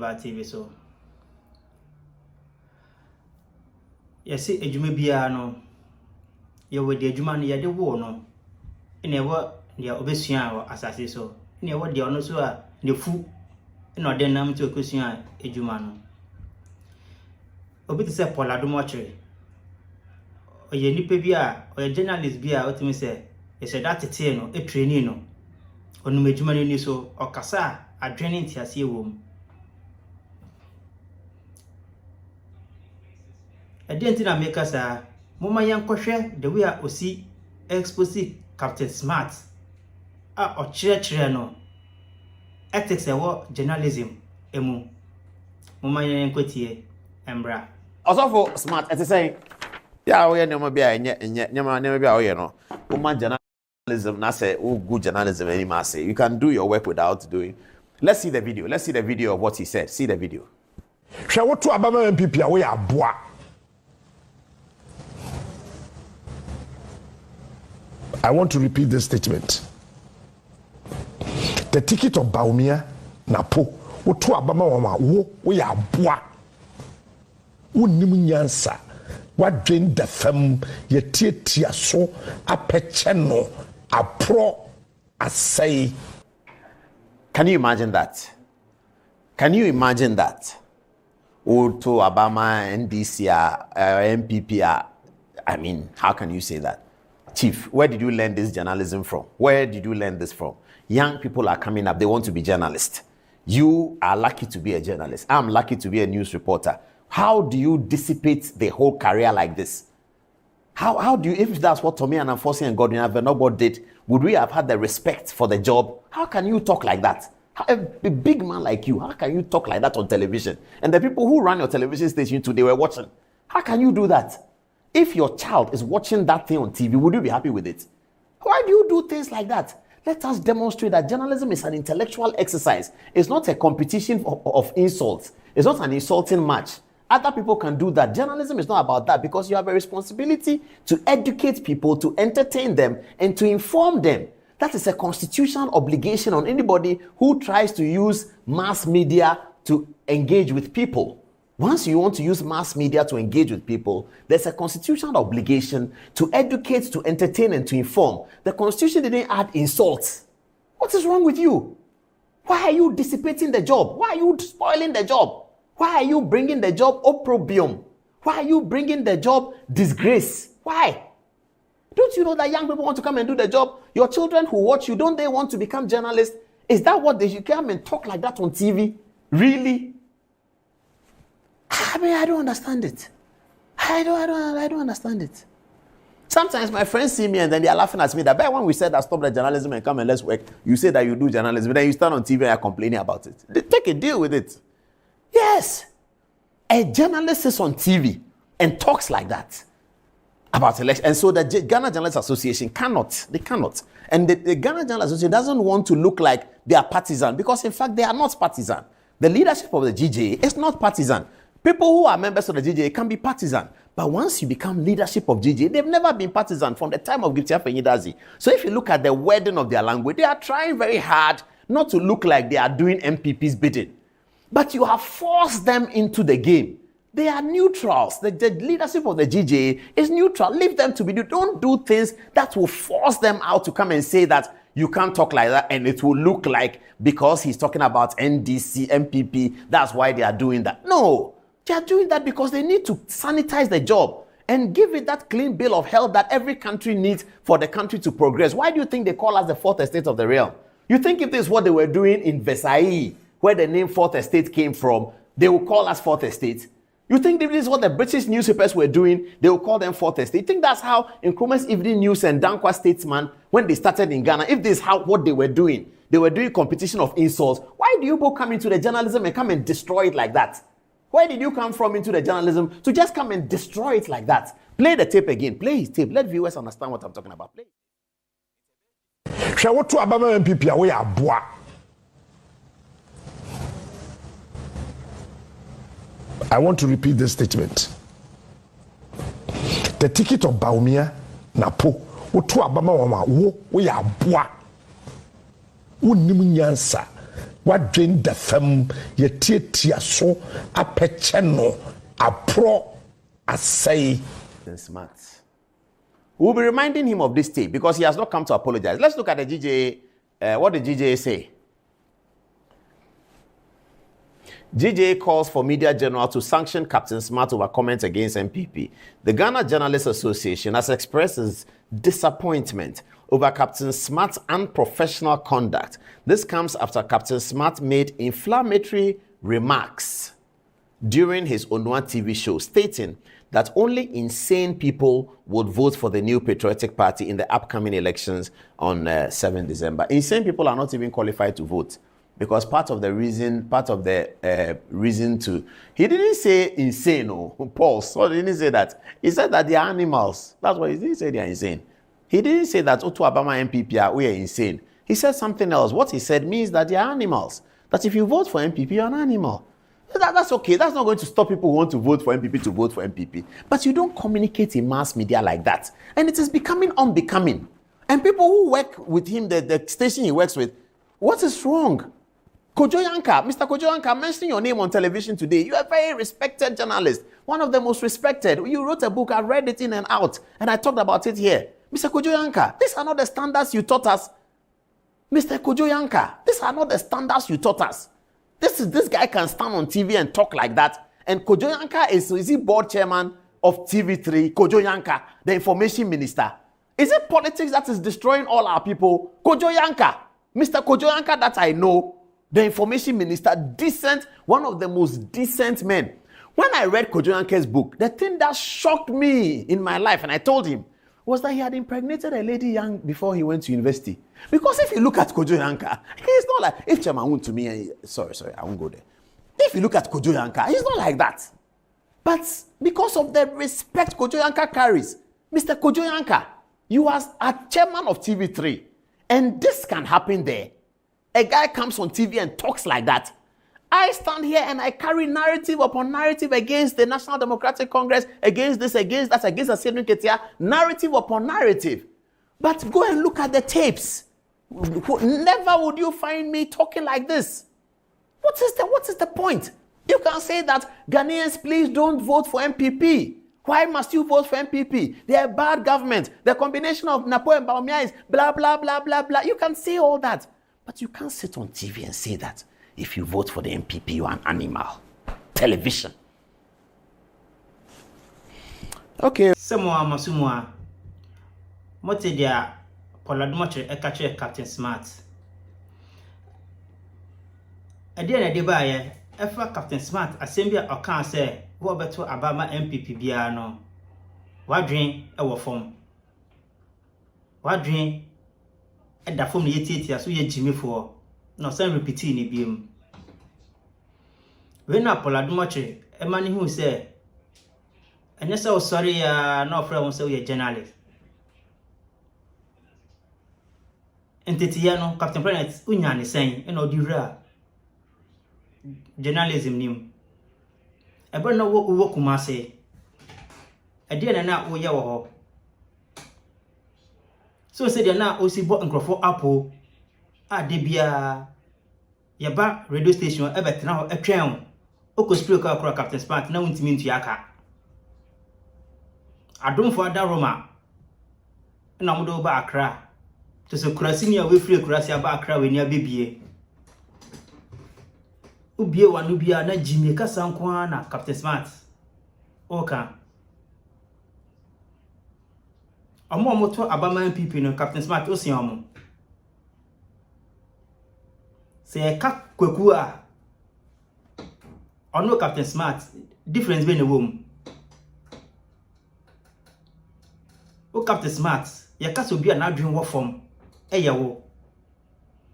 Aba TV so. Yes, ejuma bia no. Ye we de ejuma no ye de wo no. Ene wo de obesua wo asase so. Ene wo de ono so a ne fu ene ode nam to ekosua ejuma no. Obi te se Paul Adom Otchere. Oye nipa bia, oye journalist bia otimi se ye se that tete no e training no. Onum ejuma no ni so okasa adwene ntiase ewom. Identity make us mama yankoshe the way osi expose Captain Smart Otchere no ethics ewo journalism emu mama yankotie embra osofo Smart et say ya we nyoma bia enye nyoma bia we no mama journalism na say good journalism any ma say you can do your work without doing. Let's see the video of what he said. See the video. Hwe woto abama MPP a we aboa. I want to repeat this statement. The ticket of Baumia Napo, woto abama wama wo we aboa. Wonim nyansa, wadwen da fam, ye tietia so, apeche no, apro asai. Can you imagine that? Can you imagine that? Woto abama NDC MPP I mean, how can you say that? Chief, where did you learn this journalism from? Where did you learn this from? Young people are coming up, they want to be journalists. You are lucky to be a journalist. I'm lucky to be a news reporter. How do you dissipate the whole career like this? How do you, if that's what Tommy and Anfosi and Godwin Avenobo did, would we have had the respect for the job? How can you talk like that? A big man like you, how can you talk like that on television? And the people who ran your television station today were watching. How can you do that? If your child is watching that thing on TV, would you be happy with it? Why do you do things like that? Let us demonstrate that journalism is an intellectual exercise. It's not a competition of insults. It's not an insulting match. Other people can do that. Journalism is not about that because you have a responsibility to educate people, to entertain them, and to inform them. That is a constitutional obligation on anybody who tries to use mass media to engage with people. Once you want to use mass media to engage with people, there's a constitutional obligation to educate, to entertain, and to inform. The Constitution didn't add insults. What is wrong with you? Why are you dissipating the job? Why are you spoiling the job? Why are you bringing the job opprobrium? Why are you bringing the job disgrace? Why? Don't you know that young people want to come and do the job? Your children who watch you, don't they want to become journalists? Is that what they should come and talk like that on TV? Really? I mean, I don't understand it. I don't understand it. Sometimes my friends see me and then they are laughing at me that when we said that stop the journalism and come and let's work, you say that you do journalism, then you stand on TV and are complaining about it. They take a deal with it. Yes. A journalist is on TV and talks like that about election. And so the Ghana Journalists Association cannot. And the Ghana Journalists Association doesn't want to look like they are partisan because in fact they are not partisan. The leadership of the GJA is not partisan. People who are members of the GJA can be partisan. But once you become leadership of GJA, they've never been partisan from the time of Giftia Fenyidazi. So if you look at the wording of their language, they are trying very hard not to look like they are doing MPP's bidding. But you have forced them into the game. They are neutrals. The leadership of the GJA is neutral. Leave them to be. Don't do things that will force them out to come and say that you can't talk like that and it will look like because he's talking about NDC, MPP, that's why they are doing that. No. They are doing that because they need to sanitize the job and give it that clean bill of health that every country needs for the country to progress. Why do you think they call us the fourth estate of the realm? You think if this is what they were doing in Versailles, where the name fourth estate came from, they will call us fourth estate? You think if this is what the British newspapers were doing, they will call them fourth estate? You think that's how Nkrumah's Evening News and Dankwa Statesman, when they started in Ghana, if this is what they were doing competition of insults, why do you both come into the journalism and come and destroy it like that? Where did you come from into the journalism to just come and destroy it like that? Play the tape again. Play his tape. Let viewers understand what I'm talking about. Play. Shall we to Abama MPP away aboa? I want to repeat this statement. The ticket of Baumia Napo, woto Abama wama wo we aboa. Wonim nyansa. wadwen da fam yetiatia so apeche no apro asay smart. We'll be reminding him of this tape because he has not come to apologize. Let's look at the GJ. What did GJ say? GJ calls for Media General to sanction Captain Smart over comments against MPP. The Ghana Journalists Association has expressed its disappointment over Captain Smart's unprofessional conduct. This comes after Captain Smart made inflammatory remarks during his Onua TV show, stating that only insane people would vote for the New Patriotic Party in the upcoming elections on 7 December. Insane people are not even qualified to vote because part of the reason to... He didn't say insane, Paul. So he didn't say that. He said that they are animals. That's why he didn't say they are insane. He didn't say that Otu Abama MPP we are insane. He said something else. What he said means that they are animals. That if you vote for MPP, you're an animal. That's okay. That's not going to stop people who want to vote for MPP to vote for MPP. But you don't communicate in mass media like that. And it is becoming unbecoming. And people who work with him, the station he works with, what is wrong? Kojo Yanka, Mr. Kojo Yanka, mentioning your name on television today. You are a very respected journalist. One of the most respected. You wrote a book. I read it in and out. And I talked about it here. Mr. Kojo Yanka, these are not the standards you taught us. Mr. Kojo Yanka, these are not the standards you taught us. This guy can stand on TV and talk like that. And Kojo Yanka is he board chairman of TV3? Kojo Yanka, the information minister. Is it politics that is destroying all our people? Kojo Yanka, Mr. Kojo Yanka that I know, the information minister, decent, one of the most decent men. When I read Kojo Yanka's book, the thing that shocked me in my life, and I told him, was that he had impregnated a lady young before he went to university. Because if you look at Kojo Yanka, he's not like, if Chairman went to me, sorry, I won't go there. If you look at Kojo Yanka, he's not like that. But because of the respect Kojo Yanka carries, Mr. Kojo Yanka, you are a chairman of TV3, and this can happen there. A guy comes on TV and talks like that. I stand here and I carry narrative upon narrative against the National Democratic Congress, against this, against that, against Asiedu Nketia, narrative upon narrative. But go and look at the tapes. Never would you find me talking like this. What is the point? You can say that Ghanaians, please don't vote for MPP. Why must you vote for MPP? They are a bad government. The combination of Napo and Baumia is blah, blah, blah, blah, blah. You can say all that. But you can't sit on TV and say that. If you vote for the MPP, you are an animal. Television. Okay. Semua masumwa. Mote dia Otchere ekache Captain Smart. Ade na de baaye, efa Captain Smart asembia okan se wo beto abama MPP bia no. Wadwen ewo fom. Wadwen eda fom ne yetiatia so ye jimifo. No sen repeat ni biem. We na Otchere emani hu se enye se o sorry ya na ofra won se we journalist. Entity ya no Captain Planet unya ne sen e na odiwura journalism nim. Ebe na wo Kumase. Ade na wo ye wo ho. So se de na o si bo nkrofo apple ade bia yeba radio station ebetena ho etwen o speak akora Captain Smart na wuntimi ntu aka Adom for ada Roma na modo ba Accra to so kurasi ni we free kurasi aba Accra we ni abebie ubie wanu bia na Jimmy kasa nko na Captain Smart oka omo to abama MPP no Captain Smart o sian omo se ka kwaku a ono Captain Smart difference be na wom o Captain Smart ya ka so bia na adwen wo fom eye wo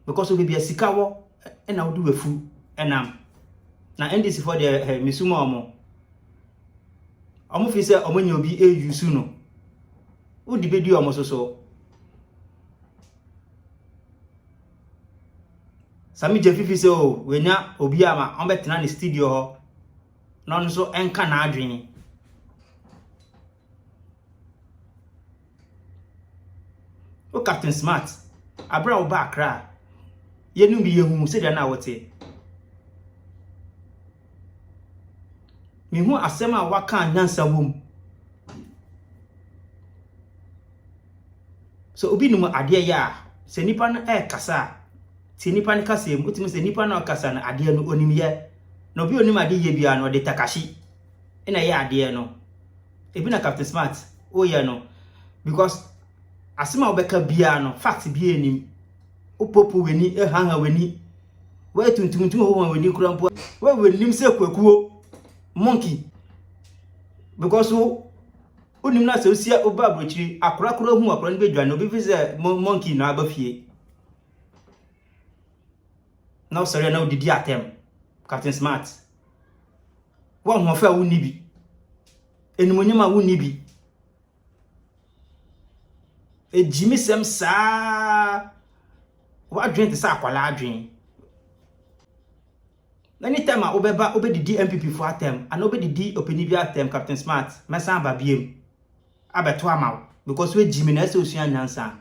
because obi bia sika wo e na wodu wefu enam na NDC for the misuma omo fi se omo nya obi use no o di be di omo so Sami Jefifi se o wenya obi ama on betena ne studio ho na no so enka na adwen o Captain Smart abra o ba Accra yenu bi yehu se dia na wote mi hu asem a waka nyansa wom so obi num ade ya se nipa no kasa se nipa no kasa em utimi se nipa no kasa na ade no onim ye na obi onim ade ye bia no de takashi ina ye ade no ebi na Captain Smart o ye no because asema obeka bia no fact bia enim opopo weni ehanga weni we tuntuntu ho weni kurampo we wenim se kwakuo monkey because unim na se osia oba abrochiri akorakora hu akora no bedwane obi fi se monkey na abafie na sorry na odidi atem Captain Smart won ho fa woni bi enumonyama woni bi ejimi sem saa wadwen te sa akwala adwen anytime a obeba obedidi MPP for atem and obedidi opini bi atem Captain Smart mesa aba biem abeto amaw because we jimi na se osua nyansa